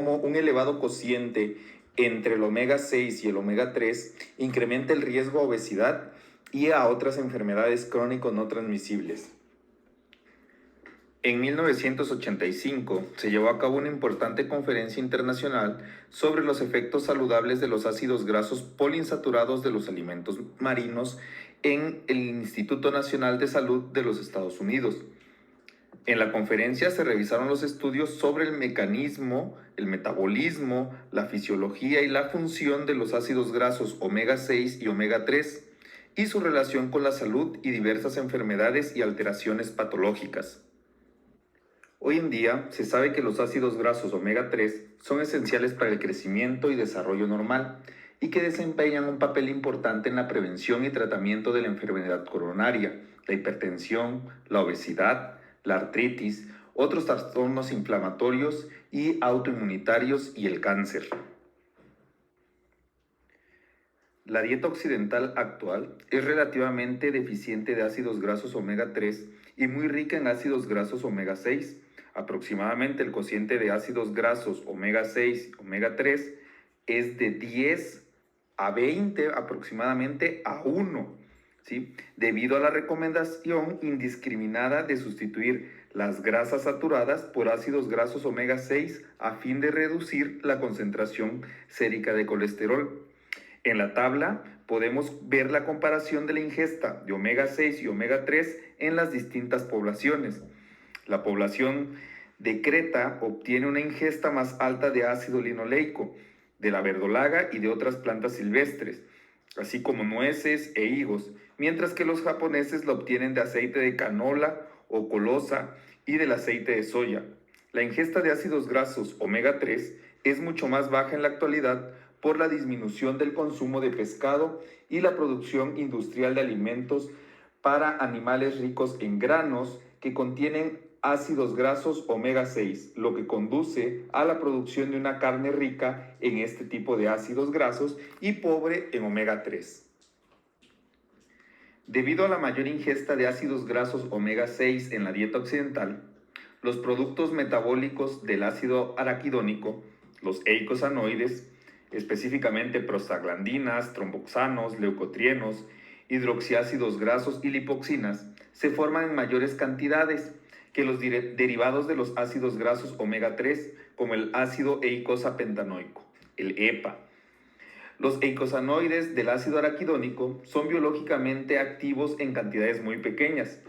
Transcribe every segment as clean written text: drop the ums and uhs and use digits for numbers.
cómo un elevado cociente entre el omega 6 y el omega 3 incrementa el riesgo a obesidad y a otras enfermedades crónicas no transmisibles. En 1985 se llevó a cabo una importante conferencia internacional sobre los efectos saludables de los ácidos grasos poliinsaturados de los alimentos marinos en el Instituto Nacional de Salud de los Estados Unidos. En la conferencia se revisaron los estudios sobre el mecanismo, el metabolismo, la fisiología y la función de los ácidos grasos omega 6 y omega 3 y su relación con la salud y diversas enfermedades y alteraciones patológicas. Hoy en día se sabe que los ácidos grasos omega 3 son esenciales para el crecimiento y desarrollo normal y que desempeñan un papel importante en la prevención y tratamiento de la enfermedad coronaria, la hipertensión, la obesidad, la artritis, otros trastornos inflamatorios y autoinmunitarios y el cáncer. La dieta occidental actual es relativamente deficiente de ácidos grasos omega 3 y muy rica en ácidos grasos omega 6. Aproximadamente el cociente de ácidos grasos omega 6 y omega 3 es de 10 a 20 aproximadamente a 1, ¿sí? Debido a la recomendación indiscriminada de sustituir las grasas saturadas por ácidos grasos omega 6 a fin de reducir la concentración sérica de colesterol. En la tabla podemos ver la comparación de la ingesta de omega 6 y omega 3 en las distintas poblaciones. La población de Creta obtiene una ingesta más alta de ácido linoleico, de la verdolaga y de otras plantas silvestres, así como nueces e higos, mientras que los japoneses lo obtienen de aceite de canola o colosa y del aceite de soya. La ingesta de ácidos grasos omega 3 es mucho más baja en la actualidad por la disminución del consumo de pescado y la producción industrial de alimentos para animales ricos en granos que contienen ácidos grasos omega 6, lo que conduce a la producción de una carne rica en este tipo de ácidos grasos y pobre en omega 3. Debido a la mayor ingesta de ácidos grasos omega 6 en la dieta occidental, los productos metabólicos del ácido araquidónico, los eicosanoides, específicamente prostaglandinas, tromboxanos, leucotrienos, hidroxiácidos grasos y lipoxinas, se forman en mayores cantidades que los derivados de los ácidos grasos omega 3, como el ácido eicosapentanoico, el EPA. Los eicosanoides del ácido araquidónico son biológicamente activos en cantidades muy pequeñas.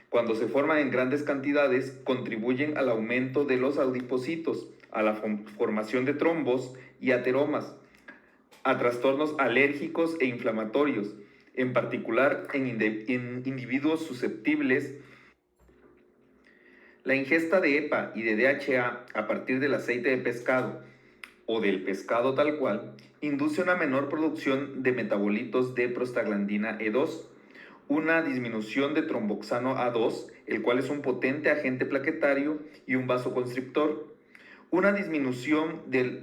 Cuando se forman en grandes cantidades, contribuyen al aumento de los adipocitos, a la formación de trombos y ateromas, a trastornos alérgicos e inflamatorios, en particular en individuos susceptibles. La ingesta de EPA y de DHA a partir del aceite de pescado o del pescado tal cual induce una menor producción de metabolitos de prostaglandina E2, una disminución de tromboxano A2, el cual es un potente agente plaquetario y un vasoconstrictor, una disminución de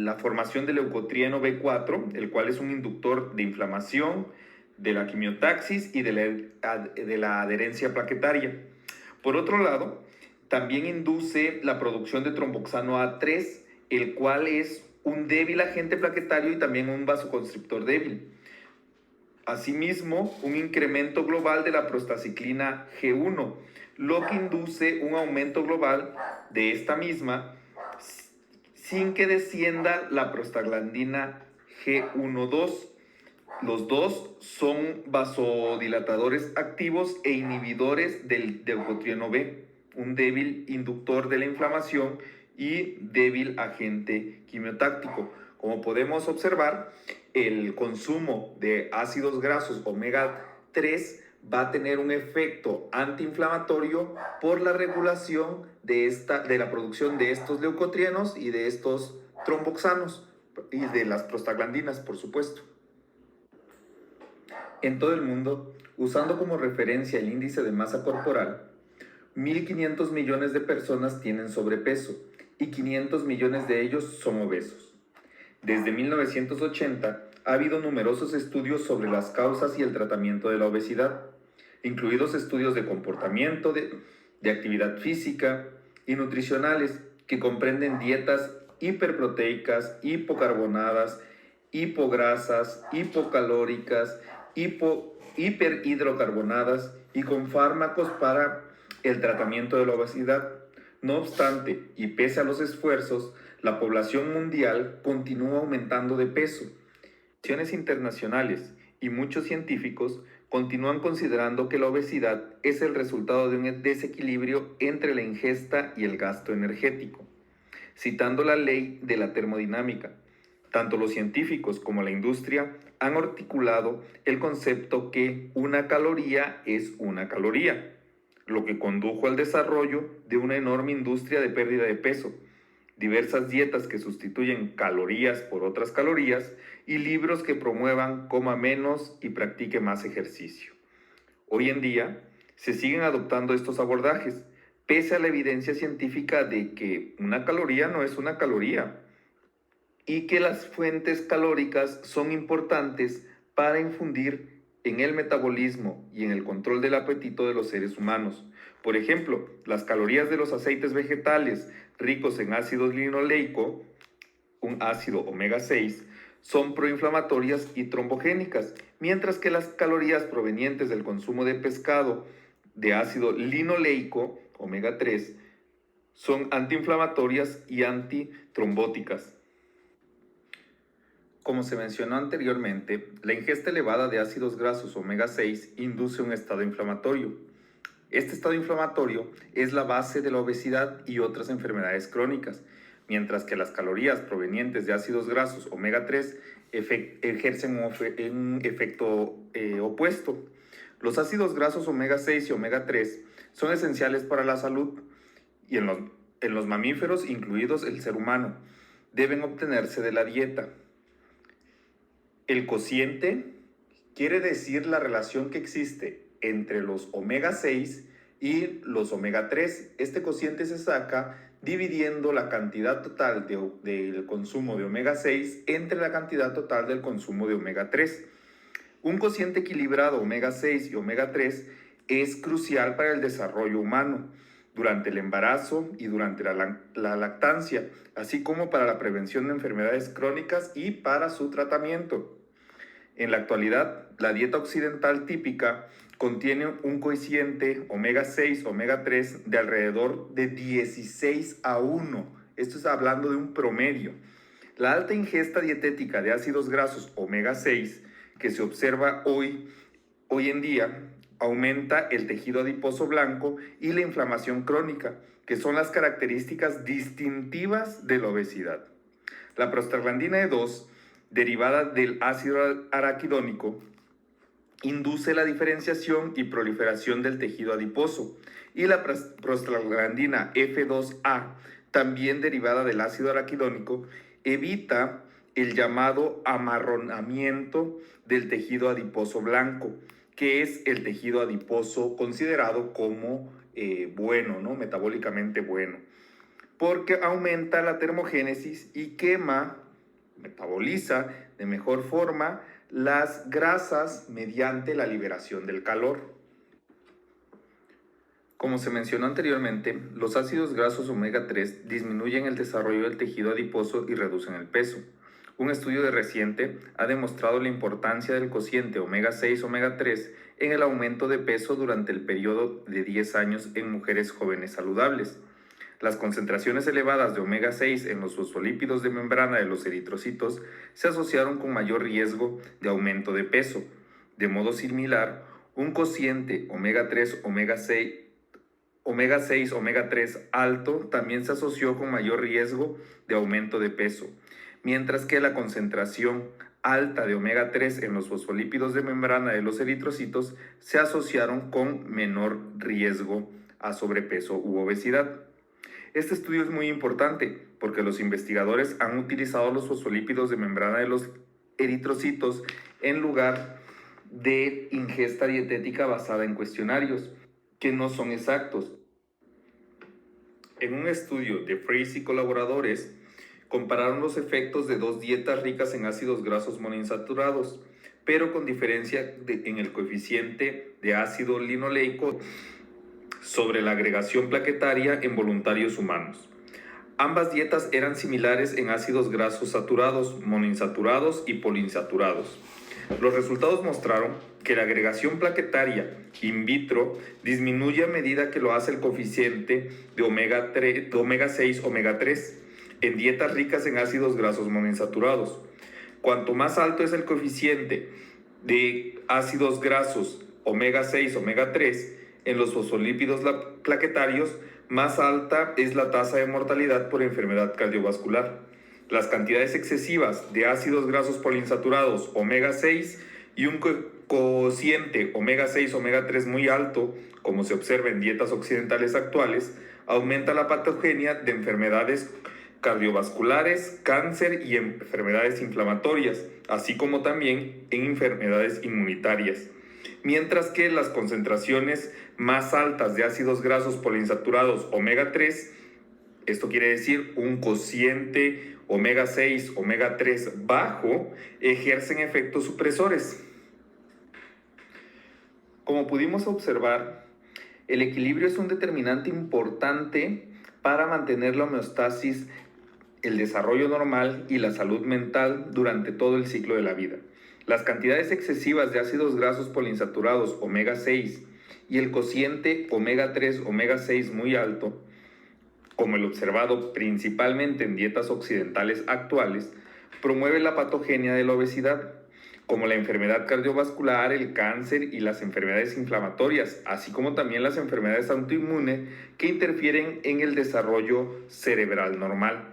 la formación del leucotrieno B4, el cual es un inductor de inflamación, de la quimiotaxis y de la adherencia plaquetaria. Por otro lado, también induce la producción de tromboxano A3, el cual es un débil agente plaquetario y también un vasoconstrictor débil. Asimismo, un incremento global de la prostaciclina G1, lo que induce un aumento global de esta misma sin que descienda la prostaglandina G1-2. Los dos son vasodilatadores activos e inhibidores del leucotrieno B, un débil inductor de la inflamación y débil agente quimiotáctico. Como podemos observar, el consumo de ácidos grasos omega 3 va a tener un efecto antiinflamatorio por la regulación de la producción de estos leucotrienos y de estos tromboxanos y de las prostaglandinas, por supuesto. En todo el mundo, usando como referencia el índice de masa corporal, 1.500 millones de personas tienen sobrepeso y 500 millones de ellos son obesos. Desde 1980 ha habido numerosos estudios sobre las causas y el tratamiento de la obesidad, incluidos estudios de comportamiento, de actividad física y nutricionales que comprenden dietas hiperproteicas, hipocarbonadas, hipograsas, hipocalóricas, hiperhidrocarbonadas y con fármacos para el tratamiento de la obesidad. No obstante, y pese a los esfuerzos, la población mundial continúa aumentando de peso. Organizaciones internacionales y muchos científicos continúan considerando que la obesidad es el resultado de un desequilibrio entre la ingesta y el gasto energético. Citando la ley de la termodinámica, tanto los científicos como la industria han articulado el concepto que una caloría es una caloría, lo que condujo al desarrollo de una enorme industria de pérdida de peso, diversas dietas que sustituyen calorías por otras calorías y libros que promuevan coma menos y practique más ejercicio. Hoy en día se siguen adoptando estos abordajes, pese a la evidencia científica de que una caloría no es una caloría y que las fuentes calóricas son importantes para infundir en el metabolismo y en el control del apetito de los seres humanos. Por ejemplo, las calorías de los aceites vegetales ricos en ácido linoleico, un ácido omega 6, son proinflamatorias y trombogénicas, mientras que las calorías provenientes del consumo de pescado de ácido linoleico, omega 3, son antiinflamatorias y antitrombóticas. Como se mencionó anteriormente, la ingesta elevada de ácidos grasos omega 6 induce un estado inflamatorio. Este estado inflamatorio es la base de la obesidad y otras enfermedades crónicas, mientras que las calorías provenientes de ácidos grasos omega 3 ejercen un efecto opuesto. Los ácidos grasos omega 6 y omega 3 son esenciales para la salud y en los mamíferos, incluidos el ser humano, deben obtenerse de la dieta. El cociente quiere decir la relación que existe entre los omega 6 y los omega 3. Este cociente se saca dividiendo la cantidad total del consumo de omega 6 entre la cantidad total del consumo de omega 3. Un cociente equilibrado omega 6 y omega 3 es crucial para el desarrollo humano, durante el embarazo y durante la lactancia, así como para la prevención de enfermedades crónicas y para su tratamiento. En la actualidad, la dieta occidental típica contiene un cociente omega 6, omega 3 de alrededor de 16:1. Esto es hablando de un promedio. La alta ingesta dietética de ácidos grasos omega 6 que se observa hoy en día aumenta el tejido adiposo blanco y la inflamación crónica, que son las características distintivas de la obesidad. La prostaglandina E2, derivada del ácido araquidónico, induce la diferenciación y proliferación del tejido adiposo, y la prostaglandina F2A, también derivada del ácido araquidónico, evita el llamado amarronamiento del tejido adiposo blanco, que es el tejido adiposo considerado como bueno, ¿no? Metabólicamente bueno, porque aumenta la termogénesis y metaboliza de mejor forma las grasas mediante la liberación del calor. Como se mencionó anteriormente, los ácidos grasos omega 3 disminuyen el desarrollo del tejido adiposo y reducen el peso. Un estudio reciente ha demostrado la importancia del cociente omega 6, omega 3 en el aumento de peso durante el periodo de 10 años en mujeres jóvenes saludables. Las concentraciones elevadas de omega 6 en los fosfolípidos de membrana de los eritrocitos se asociaron con mayor riesgo de aumento de peso. De modo similar, un cociente omega 3, omega 6, omega 3 alto también se asoció con mayor riesgo de aumento de peso, mientras que la concentración alta de omega 3 en los fosfolípidos de membrana de los eritrocitos se asociaron con menor riesgo a sobrepeso u obesidad. Este estudio es muy importante porque los investigadores han utilizado los fosfolípidos de membrana de los eritrocitos en lugar de ingesta dietética basada en cuestionarios, que no son exactos. En un estudio de Fraser y colaboradores, compararon los efectos de dos dietas ricas en ácidos grasos monoinsaturados, pero con diferencia en el coeficiente de ácido linoleico sobre la agregación plaquetaria en voluntarios humanos. Ambas dietas eran similares en ácidos grasos saturados, monoinsaturados y poliinsaturados. Los resultados mostraron que la agregación plaquetaria in vitro disminuye a medida que lo hace el coeficiente de omega 6, omega 3 en dietas ricas en ácidos grasos monoinsaturados. Cuanto más alto es el coeficiente de ácidos grasos omega 6, omega 3 en los fosfolípidos plaquetarios, más alta es la tasa de mortalidad por enfermedad cardiovascular. Las cantidades excesivas de ácidos grasos poliinsaturados omega 6 y un cociente omega 6, omega 3 muy alto, como se observa en dietas occidentales actuales, aumenta la patogenia de enfermedades cardiovasculares, cáncer y enfermedades inflamatorias, así como también en enfermedades inmunitarias. Mientras que las concentraciones más altas de ácidos grasos poliinsaturados omega 3, esto quiere decir un cociente omega 6, omega 3 bajo, ejercen efectos supresores. Como pudimos observar, el equilibrio es un determinante importante para mantener la homeostasis, el desarrollo normal y la salud mental durante todo el ciclo de la vida. Las cantidades excesivas de ácidos grasos poliinsaturados omega 6 y el cociente omega 3, omega 6 muy alto, como el observado principalmente en dietas occidentales actuales, promueve la patogenia de la obesidad, como la enfermedad cardiovascular, el cáncer y las enfermedades inflamatorias, así como también las enfermedades autoinmunes que interfieren en el desarrollo cerebral normal.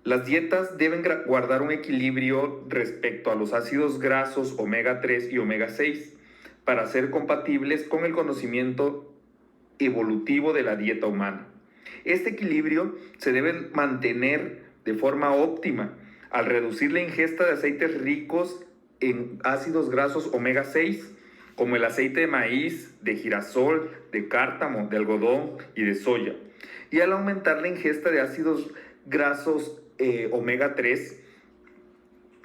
Las dietas deben guardar un equilibrio respecto a los ácidos grasos omega 3 y omega 6 para ser compatibles con el conocimiento evolutivo de la dieta humana. Este equilibrio se debe mantener de forma óptima al reducir la ingesta de aceites ricos en ácidos grasos omega 6, como el aceite de maíz, de girasol, de cártamo, de algodón y de soya, y al aumentar la ingesta de ácidos grasos omega 3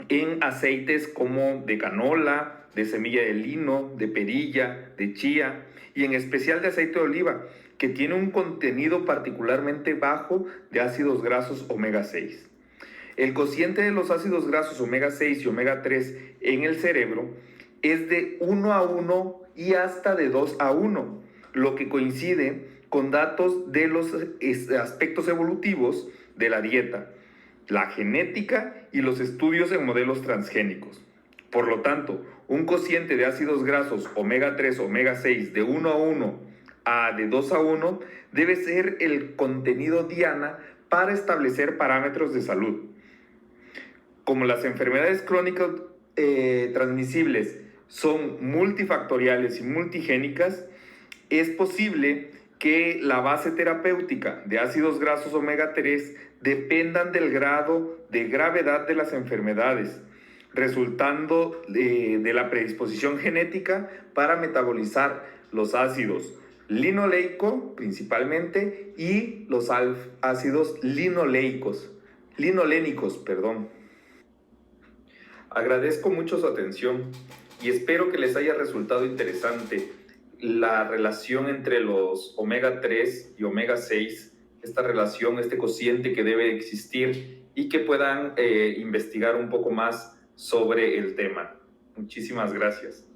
en aceites como de canola, de semilla de lino, de perilla, de chía y en especial de aceite de oliva, que tiene un contenido particularmente bajo de ácidos grasos omega 6. El cociente de los ácidos grasos omega 6 y omega 3 en el cerebro es de 1 a 1 y hasta de 2 a 1, lo que coincide con datos de los aspectos evolutivos de la dieta, la genética y los estudios en modelos transgénicos. Por lo tanto, un cociente de ácidos grasos omega 3, omega 6 de 1 a 1 a de 2 a 1 debe ser el contenido diana para establecer parámetros de salud. Como las enfermedades crónicas transmisibles son multifactoriales y multigénicas, es posible que la base terapéutica de ácidos grasos omega 3 dependan del grado de gravedad de las enfermedades, resultando de la predisposición genética para metabolizar los ácidos linoleico principalmente y los ácidos linolénicos. Agradezco mucho su atención y espero que les haya resultado interesante la relación entre los omega 3 y omega 6, esta relación, este cociente que debe existir y que puedan investigar un poco más sobre el tema. Muchísimas gracias.